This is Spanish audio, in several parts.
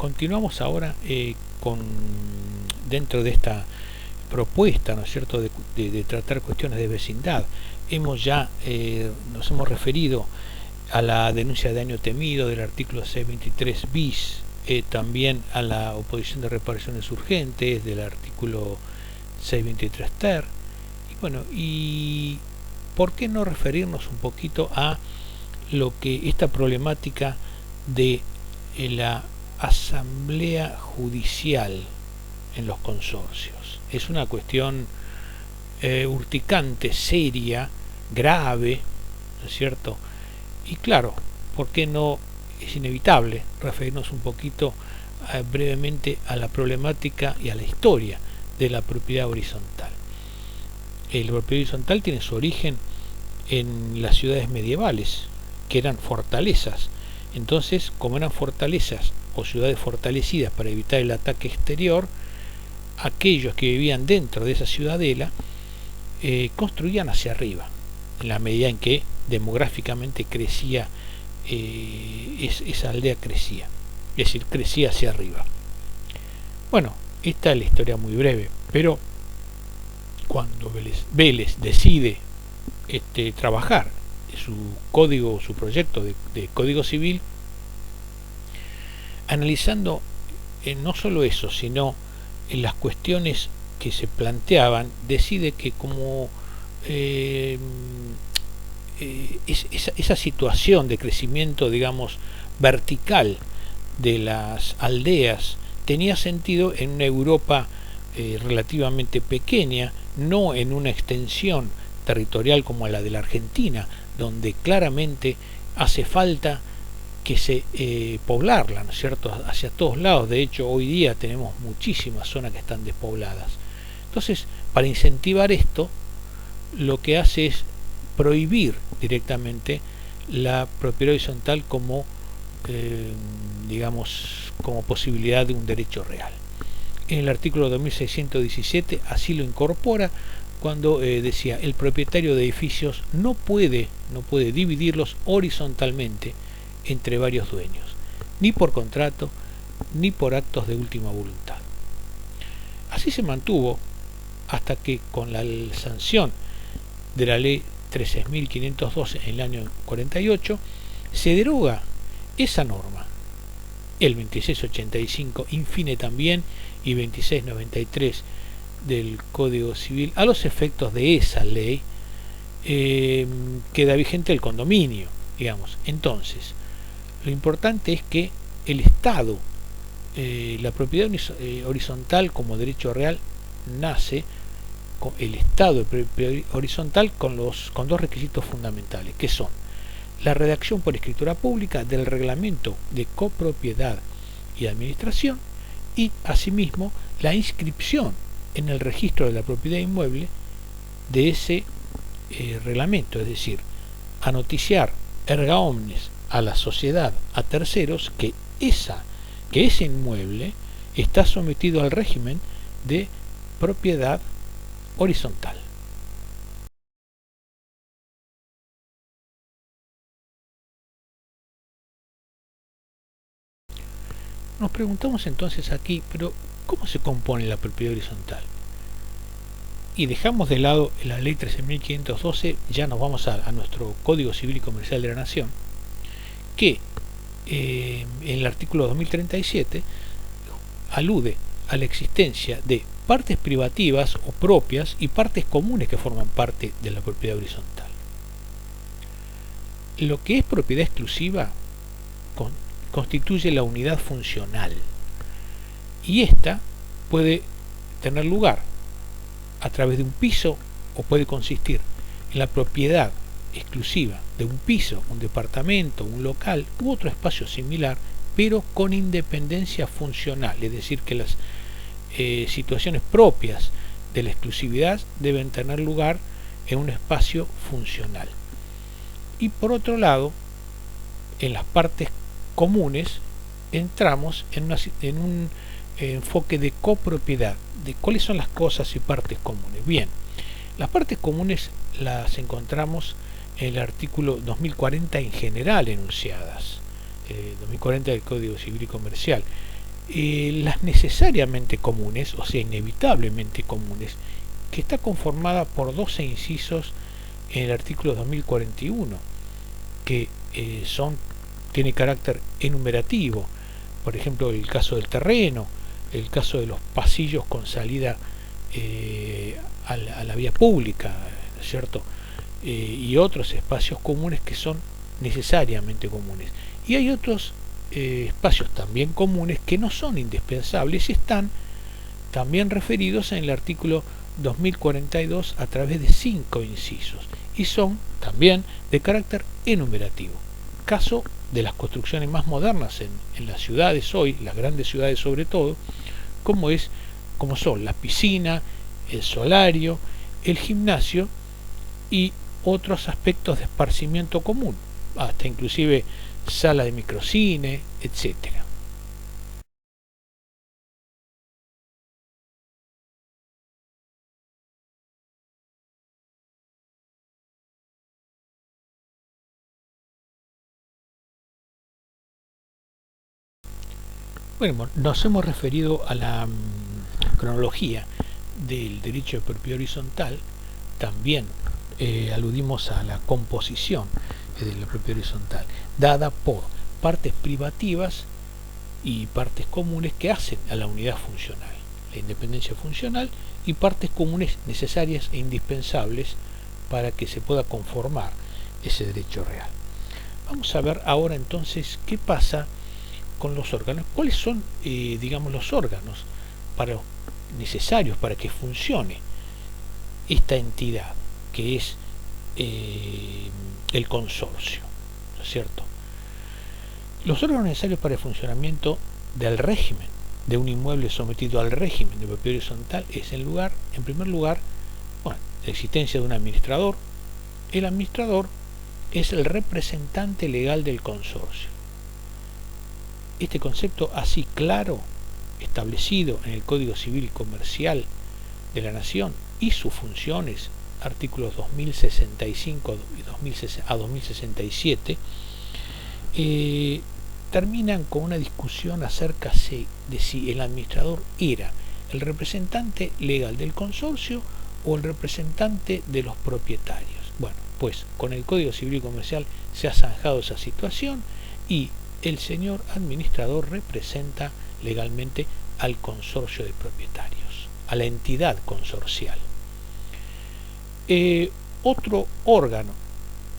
continuamos ahora dentro de esta propuesta, ¿no es cierto?, de tratar cuestiones de vecindad. Nos hemos referido a la denuncia de daño temido del artículo 623 bis, también a la oposición de reparaciones urgentes del artículo 623 ter. Y bueno, y ¿por qué no referirnos un poquito a lo que esta problemática de la asamblea judicial en los consorcios? Es una cuestión urticante, seria, grave, ¿no es cierto? Y claro, ¿por qué no? Es inevitable referirnos un poquito brevemente a la problemática y a la historia de la propiedad horizontal. La propiedad horizontal tiene su origen en las ciudades medievales, que eran fortalezas. Entonces, como eran fortalezas o ciudades fortalecidas para evitar el ataque exterior, aquellos que vivían dentro de esa ciudadela construían hacia arriba, en la medida en que demográficamente crecía, esa aldea crecía, es decir, crecía hacia arriba. Bueno, esta es la historia muy breve, pero cuando Vélez decide trabajar su proyecto de código civil, analizando no solo eso, sino en las cuestiones que se planteaban, decide que como esa situación de crecimiento, digamos, vertical de las aldeas tenía sentido en una Europa relativamente pequeña, no en una extensión territorial como la de la Argentina, donde claramente hace falta que se poblarla, ¿no es cierto?, hacia todos lados. De hecho, hoy día tenemos muchísimas zonas que están despobladas. Entonces, para incentivar esto, lo que hace es prohibir directamente la propiedad horizontal como digamos, como posibilidad de un derecho real. En el artículo 2617 así lo incorpora, cuando decía: el propietario de edificios no puede dividirlos horizontalmente entre varios dueños, ni por contrato ni por actos de última voluntad. Así se mantuvo hasta que, con la sanción de la ley 13.512 en el año 48, se deroga esa norma, el 2685 infine también, y 2693 del Código Civil. A los efectos de esa ley queda vigente el condominio, digamos. Entonces, lo importante es que el Estado, la propiedad horizontal como derecho real, nace con el Estado de propiedad horizontal con dos requisitos fundamentales, que son la redacción por escritura pública del reglamento de copropiedad y administración, y asimismo la inscripción en el registro de la propiedad inmueble de ese reglamento, es decir, a noticiar erga omnes a la sociedad, a terceros, que ese inmueble está sometido al régimen de propiedad horizontal. Nos preguntamos entonces aquí, pero ¿cómo se compone la propiedad horizontal? Y dejamos de lado la ley 13.512, ya nos vamos a nuestro Código Civil y Comercial de la Nación, que en el artículo 2037 alude a la existencia de partes privativas o propias y partes comunes que forman parte de la propiedad horizontal. Lo que es propiedad exclusiva constituye la unidad funcional, y esta puede tener lugar a través de un piso, o puede consistir en la propiedad exclusiva de un piso, un departamento, un local u otro espacio similar, pero con independencia funcional, es decir, que las situaciones propias de la exclusividad deben tener lugar en un espacio funcional. Y por otro lado, en las partes comunes entramos en un enfoque de copropiedad, de cuáles son las cosas y partes comunes. Bien, las partes comunes las encontramos en el artículo 2040 en general enunciadas, 2040 del Código Civil y Comercial, las necesariamente comunes, o sea, inevitablemente comunes, que está conformada por 12 incisos en el artículo 2041, que tiene carácter enumerativo. Por ejemplo, el caso del terreno, el caso de los pasillos con salida a la vía pública, ¿no es cierto? Y otros espacios comunes que son necesariamente comunes. Y hay otros espacios también comunes que no son indispensables y están también referidos en el artículo 2042 a través de 5 incisos y son también de carácter enumerativo. Caso de las construcciones más modernas en las ciudades hoy, las grandes ciudades sobre todo, como son la piscina, el solario, el gimnasio y otros aspectos de esparcimiento común, hasta inclusive sala de microcine, etcétera. Bueno, nos hemos referido a la cronología del derecho de propiedad horizontal, también aludimos a la composición de la propiedad horizontal, dada por partes privativas y partes comunes que hacen a la unidad funcional, la independencia funcional, y partes comunes necesarias e indispensables para que se pueda conformar ese derecho real. Vamos a ver ahora entonces qué pasa con los órganos, cuáles son, digamos, los órganos necesarios para que funcione esta entidad que es el consorcio, ¿no es cierto? Los órganos necesarios para el funcionamiento del régimen de un inmueble sometido al régimen de propiedad horizontal es, en primer lugar, la existencia de un administrador. El administrador es el representante legal del consorcio. Este concepto así claro, establecido en el Código Civil y Comercial de la Nación y sus funciones, artículos 2065 a 2067, terminan con una discusión acerca de si el administrador era el representante legal del consorcio o el representante de los propietarios. Bueno, pues con el Código Civil y Comercial se ha zanjado esa situación y el señor administrador representa legalmente al consorcio de propietarios, a la entidad consorcial. Otro órgano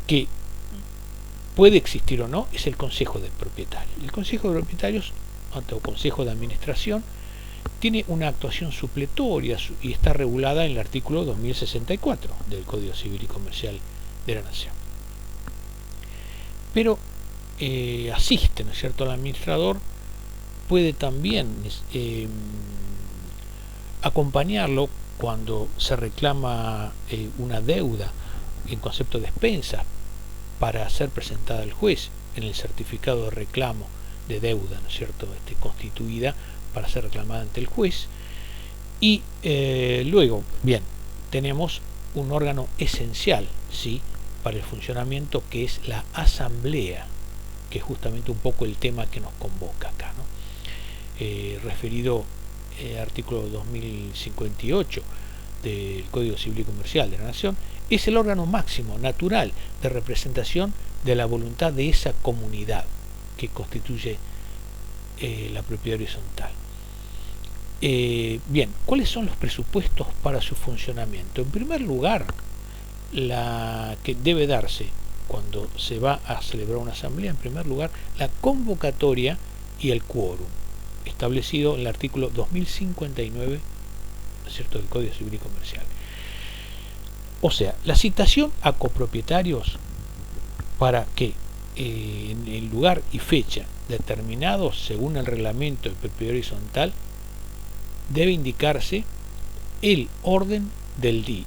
que puede existir o no es el Consejo de Propietarios. El Consejo de Propietarios, o Consejo de Administración, tiene una actuación supletoria y está regulada en el artículo 2064 del Código Civil y Comercial de la Nación. Pero asiste, ¿no es cierto?, al administrador, puede también acompañarlo cuando se reclama una deuda en concepto de expensas para ser presentada al juez en el certificado de reclamo de deuda, ¿no es cierto?, constituida para ser reclamada ante el juez. Y luego, bien, tenemos un órgano esencial, ¿sí?, para el funcionamiento, que es la asamblea, que es justamente un poco el tema que nos convoca acá, ¿no? Referido artículo 2058 del Código Civil y Comercial de la Nación, es el órgano máximo, natural, de representación de la voluntad de esa comunidad que constituye la propiedad horizontal. Bien, ¿cuáles son los presupuestos para su funcionamiento? En primer lugar, la que debe darse cuando se va a celebrar una asamblea, en primer lugar, la convocatoria y el quórum, establecido en el artículo 2059, ¿no es cierto?, del Código Civil y Comercial. O sea, la citación a copropietarios para que en el lugar y fecha determinados según el reglamento de propiedad horizontal debe indicarse el orden del día.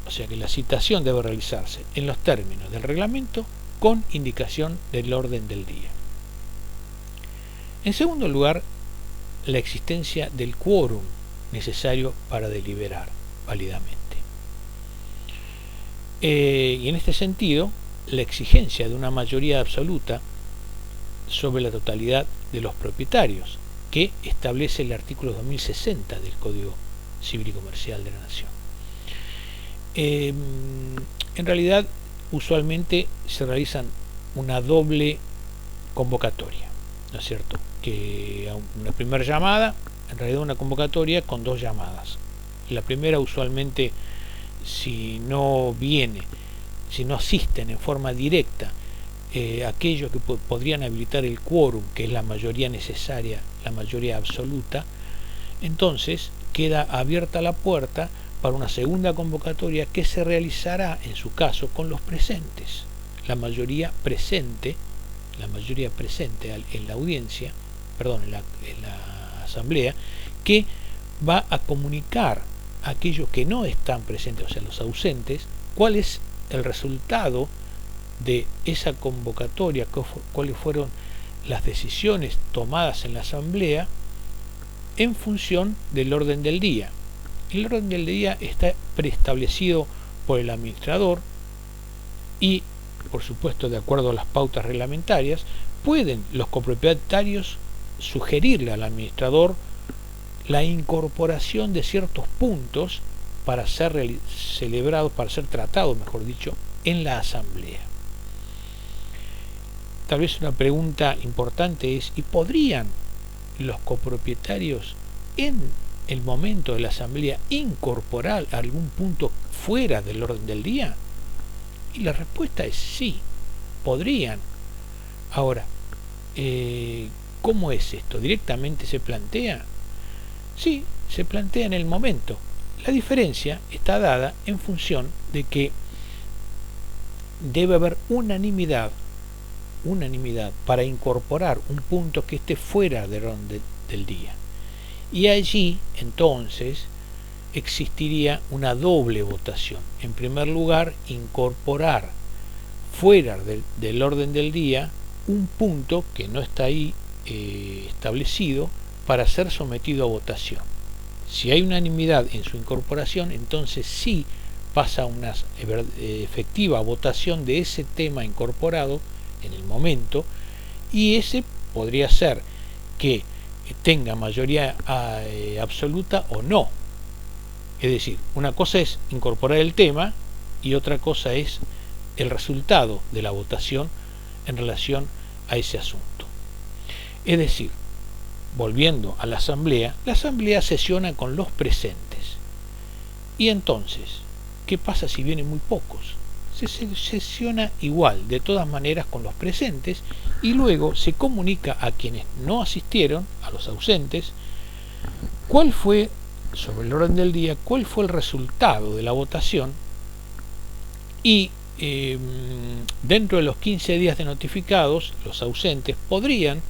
O sea que la citación debe realizarse en los términos del reglamento con indicación del orden del día. En segundo lugar, la existencia del quórum necesario para deliberar válidamente. Y en este sentido, la exigencia de una mayoría absoluta sobre la totalidad de los propietarios, que establece el artículo 2060 del Código Civil y Comercial de la Nación. En realidad, usualmente se realizan una doble convocatoria, ¿no es cierto? Que una primera llamada, en realidad una convocatoria con dos llamadas. La primera, usualmente, si no asisten en forma directa aquellos que podrían habilitar el quórum, que es la mayoría necesaria, la mayoría absoluta, entonces queda abierta la puerta para una segunda convocatoria que se realizará, en su caso, con los presentes, la mayoría presente en la audiencia, perdón, en la asamblea, que va a comunicar a aquellos que no están presentes, o sea, los ausentes, cuál es el resultado de esa convocatoria, cuáles fueron las decisiones tomadas en la asamblea en función del orden del día. El orden del día está preestablecido por el administrador y, por supuesto, de acuerdo a las pautas reglamentarias, pueden los copropietarios sugerirle al administrador la incorporación de ciertos puntos para ser celebrados, para ser tratados, mejor dicho, en la asamblea. Tal vez una pregunta importante es, ¿y podrían los copropietarios en el momento de la asamblea incorporar algún punto fuera del orden del día? Y la respuesta es sí, podrían. Ahora, ¿cómo es esto? ¿Directamente se plantea? Sí, se plantea en el momento. La diferencia está dada en función de que debe haber unanimidad para incorporar un punto que esté fuera del orden del día. Y allí, entonces, existiría una doble votación. En primer lugar, incorporar fuera del orden del día un punto que no está ahí establecido para ser sometido a votación. Si hay unanimidad en su incorporación, entonces sí pasa una efectiva votación de ese tema incorporado en el momento, y ese podría ser que tenga mayoría absoluta o no. Es decir, una cosa es incorporar el tema y otra cosa es el resultado de la votación en relación a ese asunto. Es decir, volviendo a la asamblea sesiona con los presentes. Y entonces, ¿qué pasa si vienen muy pocos? Se sesiona igual, de todas maneras, con los presentes, y luego se comunica a quienes no asistieron, a los ausentes, cuál fue, sobre el orden del día, cuál fue el resultado de la votación, y dentro de los 15 días de notificados, los ausentes podrían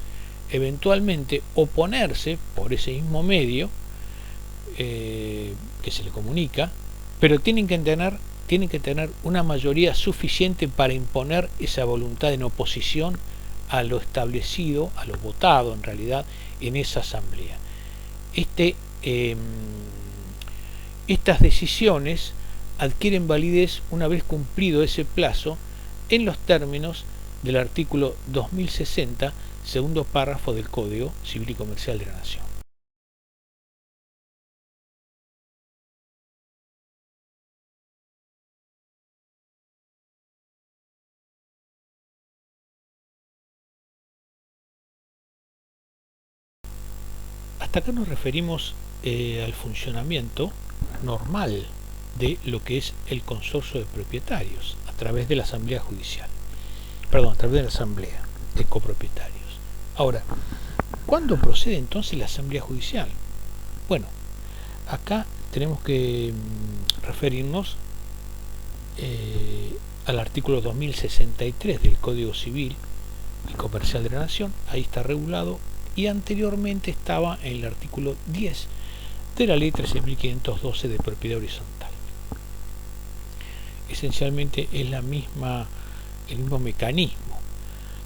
eventualmente oponerse por ese mismo medio que se le comunica, pero tienen que tener una mayoría suficiente para imponer esa voluntad en oposición a lo establecido, a lo votado en realidad en esa asamblea. Estas decisiones adquieren validez una vez cumplido ese plazo en los términos del artículo 2060, segundo párrafo del Código Civil y Comercial de la Nación. Hasta acá nos referimos al funcionamiento normal de lo que es el consorcio de propietarios a través de la asamblea judicial, a través de la asamblea de copropietarios. Ahora, ¿cuándo procede entonces la asamblea judicial? Bueno, acá tenemos que referirnos al artículo 2063 del Código Civil y Comercial de la Nación. Ahí está regulado, y anteriormente estaba en el artículo 10 de la ley 13.512 de propiedad horizontal. Esencialmente es el mismo mecanismo.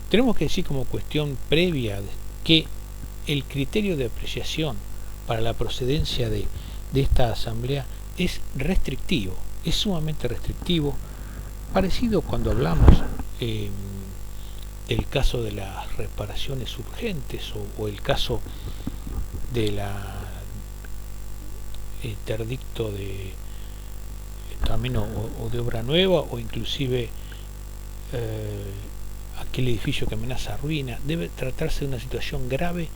Tenemos que decir como cuestión previa que el criterio de apreciación para la procedencia de esta asamblea es restrictivo, es sumamente restrictivo, parecido cuando hablamos el caso de las reparaciones urgentes o el caso de la interdicto de también o de obra nueva, o inclusive aquel edificio que amenaza ruina, debe tratarse de una situación grave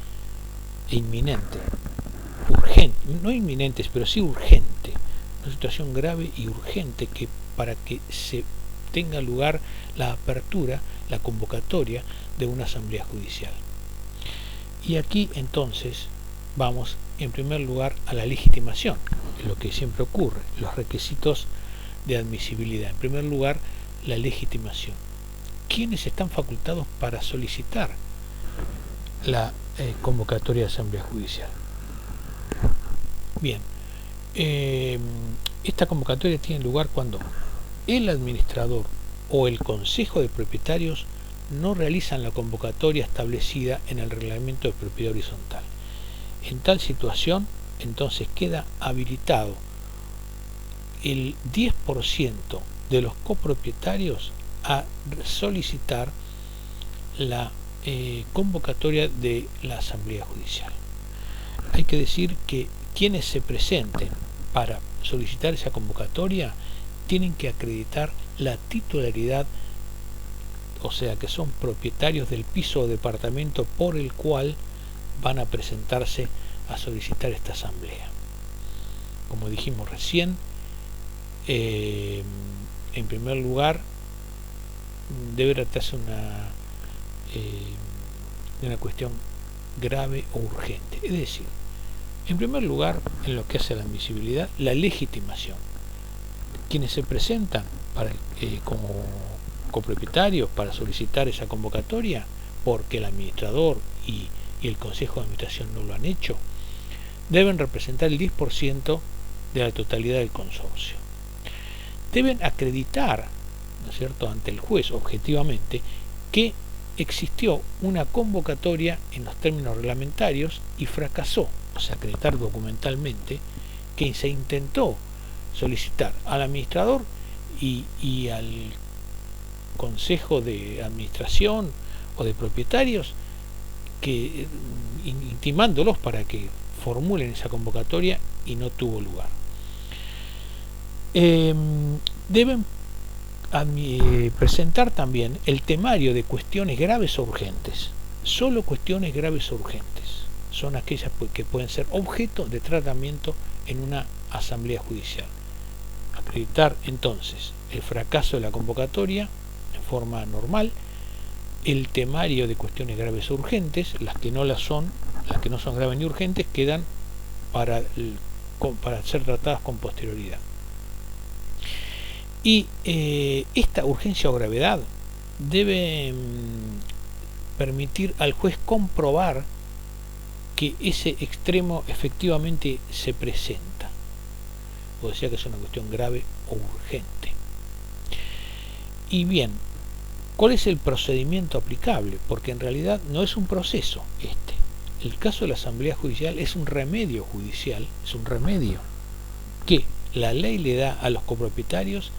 e inminente, urgente, no inminente, pero sí urgente, una situación grave y urgente, que para que se tenga lugar la apertura, la convocatoria de una asamblea judicial. Y aquí entonces vamos en primer lugar a la legitimación, lo que siempre ocurre, los requisitos de admisibilidad. En primer lugar, la legitimación. ¿Quiénes están facultados para solicitar la convocatoria de asamblea judicial? Bien, esta convocatoria tiene lugar cuando el administrador o el consejo de propietarios no realizan la convocatoria establecida en el reglamento de propiedad horizontal. En tal situación, entonces queda habilitado el 10% de los copropietarios a solicitar la convocatoria de la asamblea judicial. Hay que decir que quienes se presenten para solicitar esa convocatoria tienen que acreditar la titularidad, o sea que son propietarios del piso o departamento por el cual van a presentarse a solicitar esta asamblea. Como dijimos recién, en primer lugar debe tratarse de una cuestión grave o urgente, es decir, en primer lugar, en lo que hace a la admisibilidad, la legitimación. Quienes se presentan como copropietarios para solicitar esa convocatoria, porque el administrador y el consejo de administración no lo han hecho, deben representar el 10% de la totalidad del consorcio. Deben acreditar, ¿no es cierto?, ante el juez objetivamente que existió una convocatoria en los términos reglamentarios y fracasó, o sea, acreditar documentalmente que se intentó solicitar al administrador y al consejo de administración o de propietarios, que intimándolos para que formulen esa convocatoria, y no tuvo lugar. Deben presentar también el temario de cuestiones graves o urgentes. Solo cuestiones graves o urgentes son aquellas que pueden ser objeto de tratamiento en una asamblea judicial. Acreditar entonces el fracaso de la convocatoria en forma normal, el temario de cuestiones graves o urgentes. Las que no son graves ni urgentes, quedan para ser tratadas con posterioridad. Y esta urgencia o gravedad debe permitir al juez comprobar que ese extremo efectivamente se presenta, o sea que es una cuestión grave o urgente. Y bien, ¿cuál es el procedimiento aplicable? Porque en realidad no es un proceso este. El caso de la asamblea judicial es un remedio judicial, es un remedio que la ley le da a los copropietarios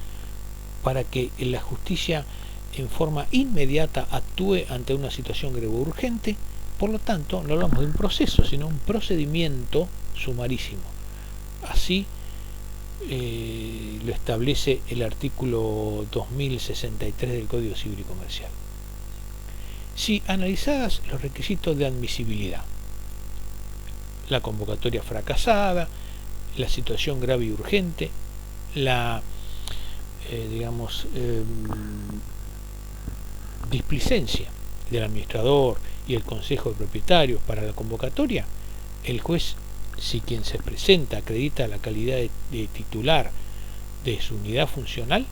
para que la justicia en forma inmediata actúe ante una situación grave o urgente. Por lo tanto, no hablamos de un proceso, sino un procedimiento sumarísimo. Así lo establece el artículo 2063 del Código Civil y Comercial. Si analizadas los requisitos de admisibilidad, la convocatoria fracasada, la situación grave y urgente, la displicencia del administrador y el consejo de propietarios para la convocatoria, el juez, si quien se presenta acredita la calidad de titular de su unidad funcional,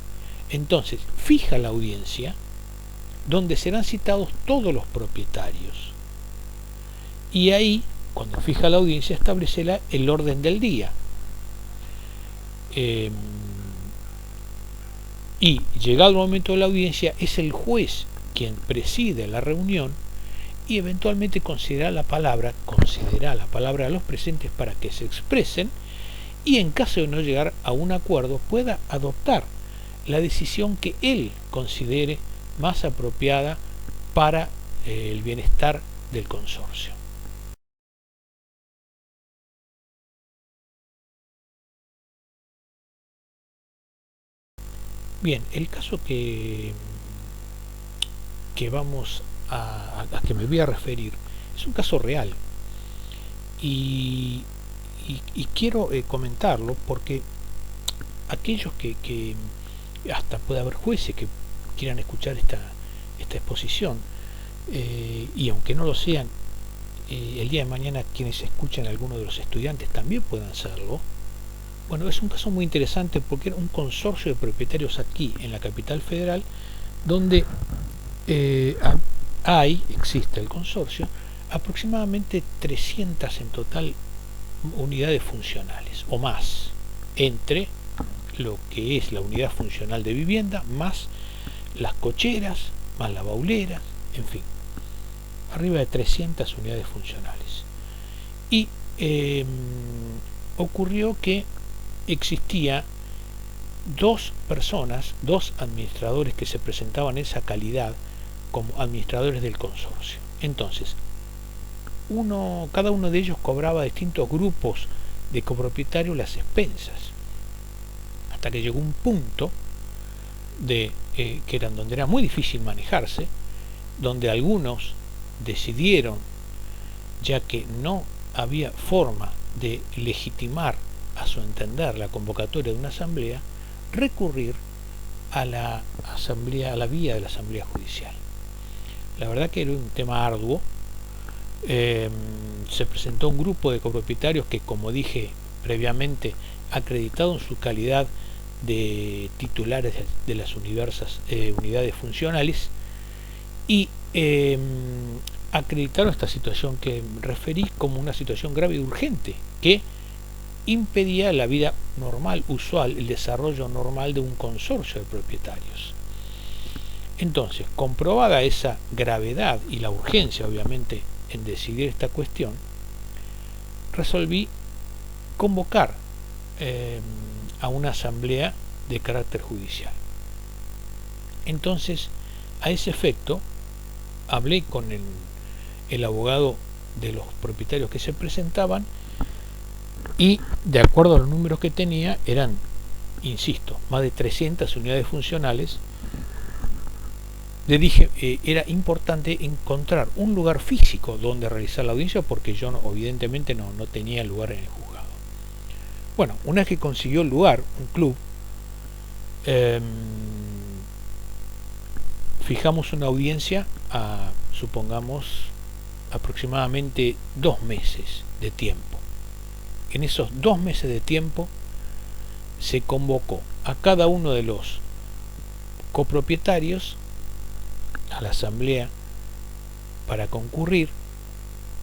entonces fija la audiencia donde serán citados todos los propietarios, y ahí, cuando fija la audiencia, establece el orden del día, y llegado el momento de la audiencia, es el juez quien preside la reunión y eventualmente considera la palabra a los presentes para que se expresen, y en caso de no llegar a un acuerdo pueda adoptar la decisión que él considere más apropiada para el bienestar del consorcio. Bien, el caso que vamos a que me voy a referir es un caso real y quiero comentarlo porque aquellos que hasta puede haber jueces que quieran escuchar esta exposición, y aunque no lo sean, el día de mañana quienes escuchen a alguno de los estudiantes también puedan serlo. Bueno, es un caso muy interesante porque era un consorcio de propietarios aquí en la capital federal donde existe el consorcio, aproximadamente 300 en total unidades funcionales o más, entre lo que es la unidad funcional de vivienda, más las cocheras, más la baulera, en fin, arriba de 300 unidades funcionales. Y ocurrió que existía dos personas, dos administradores que se presentaban en esa calidad como administradores del consorcio. Entonces, cada uno de ellos cobraba a distintos grupos de copropietarios las expensas, hasta que llegó un punto que donde era muy difícil manejarse, donde algunos decidieron, ya que no había forma de legitimar a su entender la convocatoria de una asamblea, recurrir a la vía de la asamblea judicial. La verdad que era un tema arduo. Se presentó un grupo de copropietarios que, como dije previamente, acreditado en su calidad de titulares de las unidades funcionales, y acreditaron esta situación que referí como una situación grave y urgente que impedía la vida normal, usual, el desarrollo normal de un consorcio de propietarios. Entonces, comprobada esa gravedad y la urgencia, obviamente, en decidir esta cuestión, resolví convocar a una asamblea de carácter judicial. Entonces, a ese efecto, hablé con el abogado de los propietarios que se presentaban y, de acuerdo a los números que tenía, eran, insisto, más de 300 unidades funcionales. Le dije, era importante encontrar un lugar físico donde realizar la audiencia porque yo evidentemente no tenía lugar en el juzgado. Bueno, una vez que consiguió el lugar, un club, fijamos una audiencia a, supongamos, aproximadamente 2 meses de tiempo. En esos 2 meses de tiempo se convocó a cada uno de los copropietarios a la asamblea para concurrir,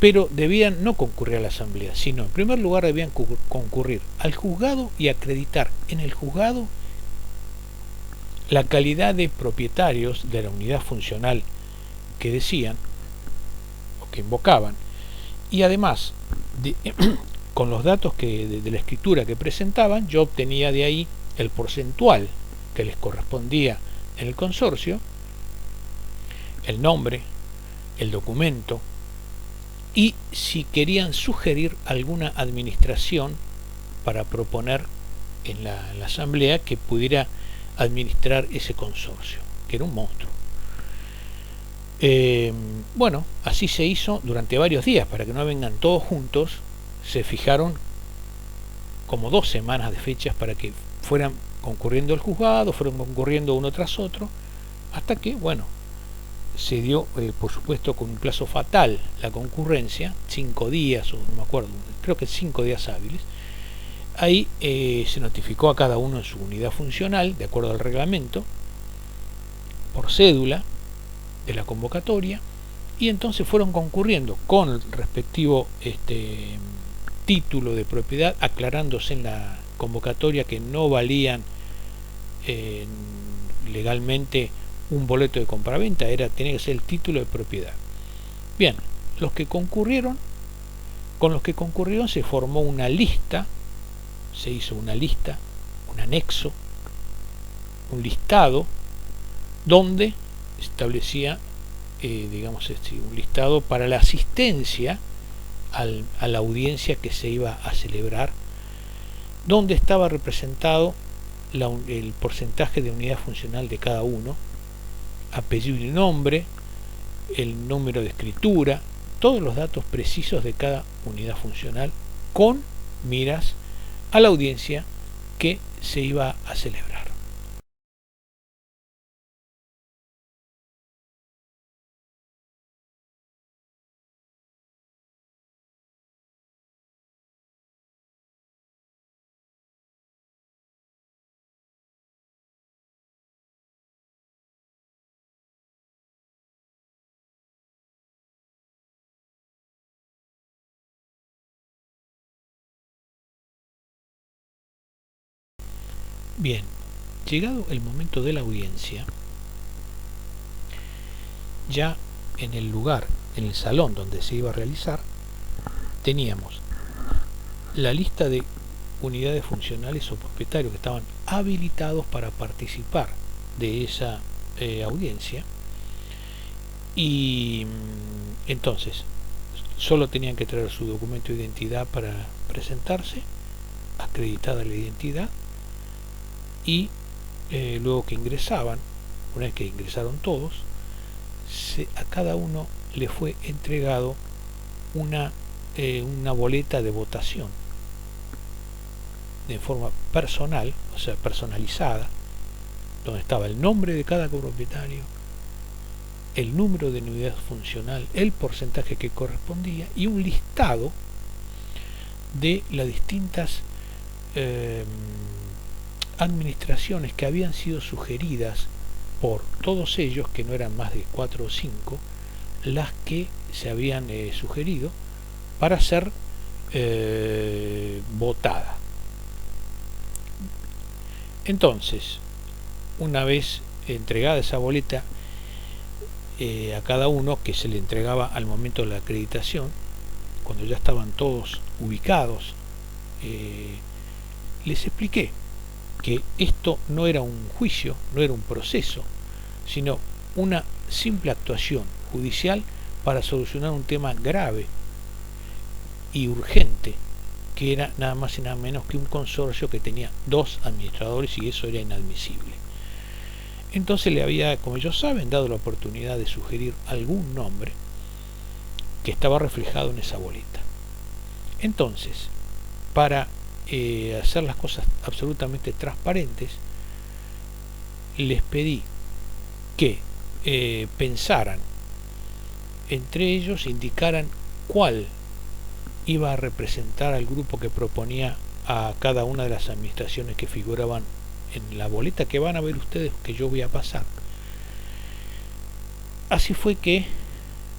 pero debían no concurrir a la asamblea, sino en primer lugar debían concurrir al juzgado y acreditar en el juzgado la calidad de propietarios de la unidad funcional que decían o que invocaban, y además con los datos de la escritura que presentaban, yo obtenía de ahí el porcentual que les correspondía en el consorcio, el nombre, el documento, y si querían sugerir alguna administración para proponer en la asamblea que pudiera administrar ese consorcio, que era un monstruo. Bueno, así se hizo durante varios días, para que no vengan todos juntos. Se fijaron como 2 semanas de fechas para que fueran concurriendo al juzgado, fueron concurriendo uno tras otro, hasta que, bueno, se dio, por supuesto, con un plazo fatal la concurrencia, 5 días, o no me acuerdo, creo que 5 días hábiles. Ahí se notificó a cada uno en su unidad funcional, de acuerdo al reglamento, por cédula de la convocatoria, y entonces fueron concurriendo con el respectivo título de propiedad, aclarándose en la convocatoria que no valían legalmente un boleto de compraventa, tenía que ser el título de propiedad. Bien, con los que concurrieron se formó una lista, se hizo una lista, un anexo, un listado, donde establecía digamos, un listado para la asistencia a la audiencia que se iba a celebrar, donde estaba representado el porcentaje de unidad funcional de cada uno, apellido y nombre, el número de escritura, todos los datos precisos de cada unidad funcional con miras a la audiencia que se iba a celebrar. Bien, llegado el momento de la audiencia, ya en el lugar, en el salón donde se iba a realizar, teníamos la lista de unidades funcionales o propietarios que estaban habilitados para participar de esa audiencia, y entonces solo tenían que traer su documento de identidad para presentarse, acreditada la identidad, y luego que ingresaban, una vez que ingresaron todos, a cada uno le fue entregado una boleta de votación de forma personal, o sea, personalizada, donde estaba el nombre de cada copropietario, el número de unidad funcional, el porcentaje que correspondía y un listado de las distintas administraciones que habían sido sugeridas por todos ellos, que no eran más de 4 o 5, las que se habían sugerido para ser votada. Entonces, una vez entregada esa boleta a cada uno, que se le entregaba al momento de la acreditación, cuando ya estaban todos ubicados, les expliqué que esto no era un juicio, no era un proceso, sino una simple actuación judicial para solucionar un tema grave y urgente, que era nada más y nada menos que un consorcio que tenía 2 administradores, y eso era inadmisible. Entonces le había, como ellos saben, dado la oportunidad de sugerir algún nombre que estaba reflejado en esa boleta. Entonces, para hacer las cosas absolutamente transparentes, les pedí que pensaran entre ellos, indicaran cuál iba a representar al grupo que proponía a cada una de las administraciones que figuraban en la boleta que van a ver ustedes, que yo voy a pasar. Así fue que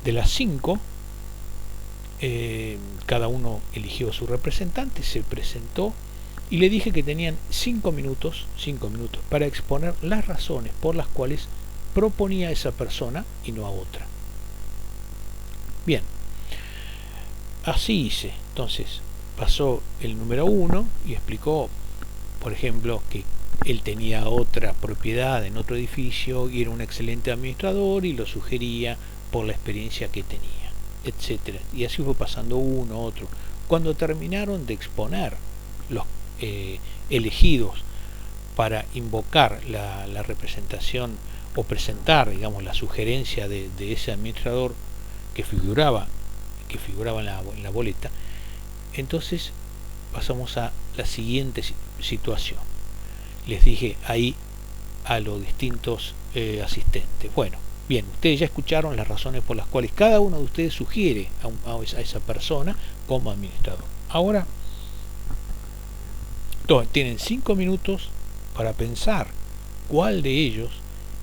de las 5, cada uno eligió a su representante, se presentó y le dije que tenían 5 minutos para exponer las razones por las cuales proponía a esa persona y no a otra. Bien, así hice. Entonces pasó el número 1 y explicó, por ejemplo, que él tenía otra propiedad en otro edificio y era un excelente administrador y lo sugería por la experiencia que tenía, etcétera. Y así fue pasando uno, otro. Cuando terminaron de exponer los elegidos para invocar la representación o presentar, digamos, la sugerencia de ese administrador que figuraba en la boleta, entonces pasamos a la siguiente situación. Les dije ahí a los distintos asistentes: bueno, bien, ustedes ya escucharon las razones por las cuales cada uno de ustedes sugiere a esa persona como administrador. Ahora tienen 5 minutos para pensar cuál de ellos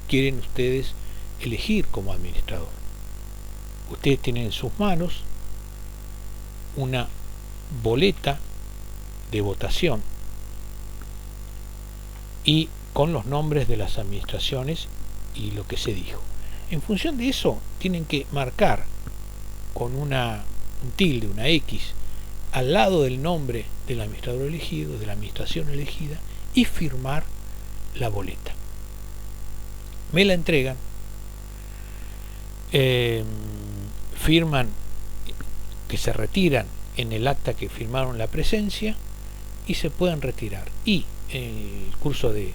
quieren ustedes elegir como administrador. Ustedes tienen en sus manos una boleta de votación y con los nombres de las administraciones y lo que se dijo. En función de eso tienen que marcar con un tilde, una X, al lado del nombre del administrador elegido, de la administración elegida, y firmar la boleta. Me la entregan firman que se retiran en el acta que firmaron la presencia y se pueden retirar, y en el curso de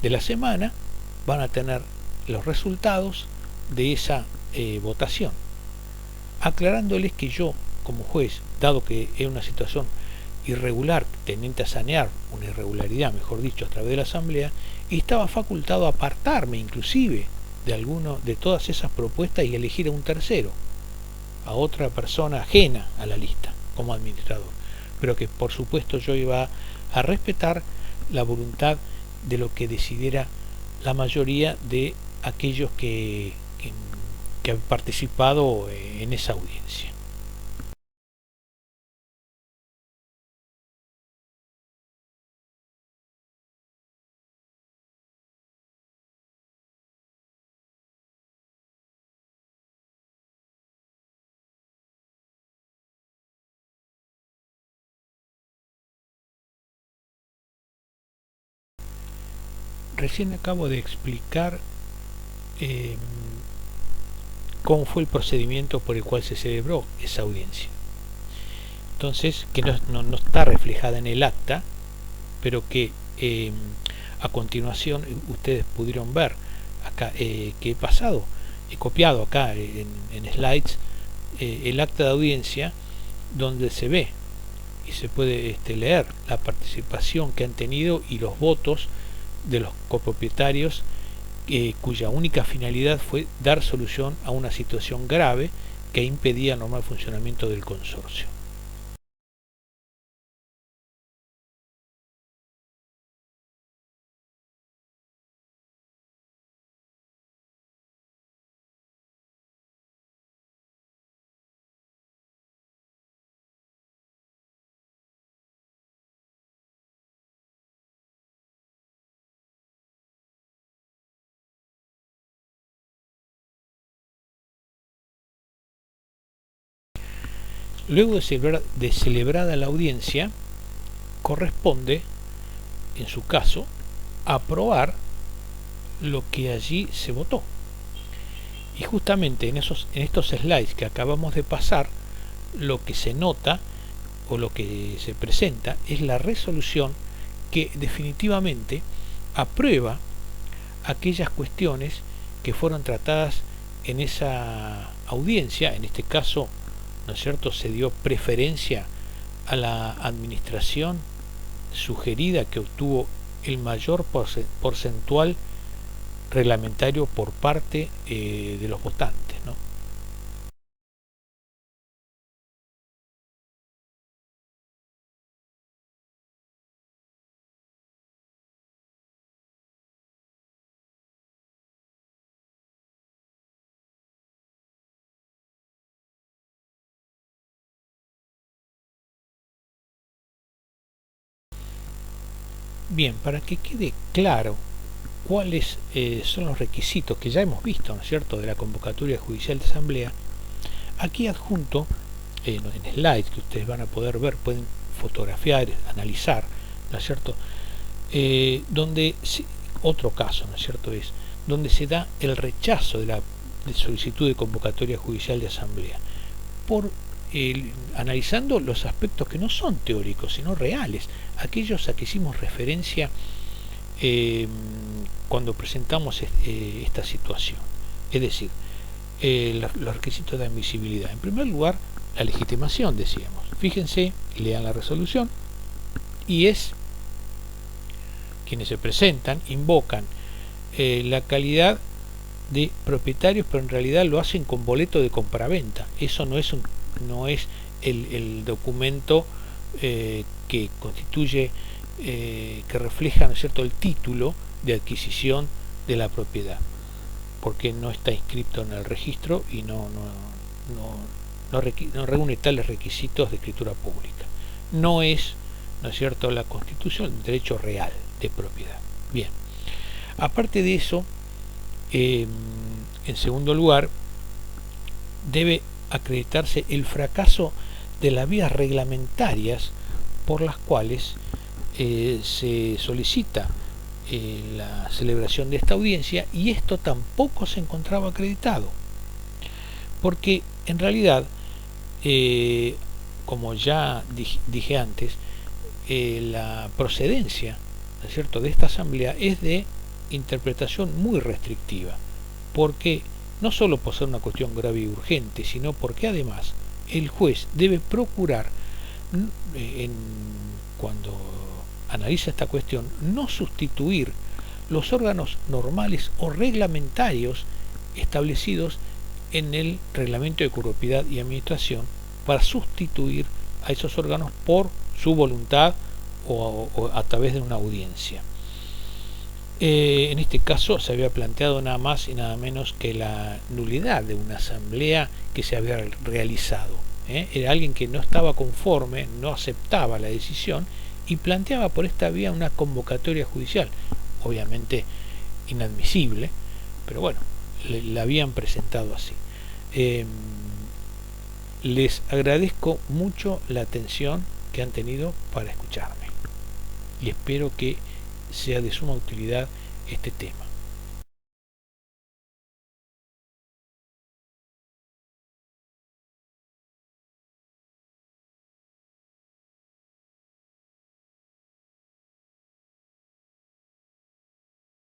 la semana van a tener los resultados de esa votación, aclarándoles que yo como juez, dado que es una situación irregular tendiente a sanear una irregularidad, mejor dicho, a través de la asamblea, estaba facultado a apartarme inclusive de alguno de todas esas propuestas y elegir a un tercero, a otra persona ajena a la lista como administrador, pero que por supuesto yo iba a respetar la voluntad de lo que decidiera la mayoría de aquellos que han participado en esa audiencia. Recién acabo de explicar eh, cómo fue el procedimiento por el cual se celebró esa audiencia. Entonces, que no está reflejada en el acta, pero que a continuación ustedes pudieron ver acá que he pasado, he copiado acá en slides el acta de audiencia, donde se ve y se puede leer la participación que han tenido y los votos de los copropietarios, cuya única finalidad fue dar solución a una situación grave que impedía el normal funcionamiento del consorcio. Luego de celebrada la audiencia, corresponde, en su caso, aprobar lo que allí se votó. Y justamente en estos slides que acabamos de pasar, lo que se nota o lo que se presenta es la resolución que definitivamente aprueba aquellas cuestiones que fueron tratadas en esa audiencia. En este caso, ¿no es cierto?, se dio preferencia a la administración sugerida, que obtuvo el mayor porcentual reglamentario por parte de los votantes, ¿no? Bien, para que quede claro cuáles son los requisitos que ya hemos visto, ¿no es cierto?, de la convocatoria judicial de asamblea, aquí adjunto en slides que ustedes van a poder ver, pueden fotografiar, analizar, ¿no es cierto?, donde otro caso, ¿no es cierto?, es donde se da el rechazo de la solicitud de convocatoria judicial de asamblea por analizando los aspectos que no son teóricos sino reales, aquellos a que hicimos referencia cuando presentamos esta situación, es decir, los requisitos de admisibilidad. En primer lugar, la legitimación, decíamos. Fíjense, lean la resolución, y es quienes se presentan invocan la calidad de propietarios, pero en realidad lo hacen con boleto de compraventa. Eso no es el documento que constituye, que refleja, ¿no es cierto?, el título de adquisición de la propiedad, porque no está inscrito en el registro y no reúne tales requisitos de escritura pública. No es cierto?, la constitución del derecho real de propiedad. Bien, aparte de eso, en segundo lugar, debe acreditarse el fracaso de las vías reglamentarias por las cuales se solicita la celebración de esta audiencia, y esto tampoco se encontraba acreditado. porque en realidad, como ya dije antes, la procedencia, ¿no es cierto?, de esta asamblea es de interpretación muy restrictiva, porque no solo por ser una cuestión grave y urgente, sino porque además el juez debe procurar, cuando analiza esta cuestión, no sustituir los órganos normales o reglamentarios establecidos en el reglamento de copropiedad y administración para sustituir a esos órganos por su voluntad o a través de una audiencia. En este caso se había planteado nada más y nada menos que la nulidad de una asamblea que se había realizado. Era alguien que no estaba conforme, no aceptaba la decisión y planteaba por esta vía una convocatoria judicial, obviamente inadmisible, pero bueno, la habían presentado así. Les agradezco mucho la atención que han tenido para escucharme y espero que sea de suma utilidad este tema.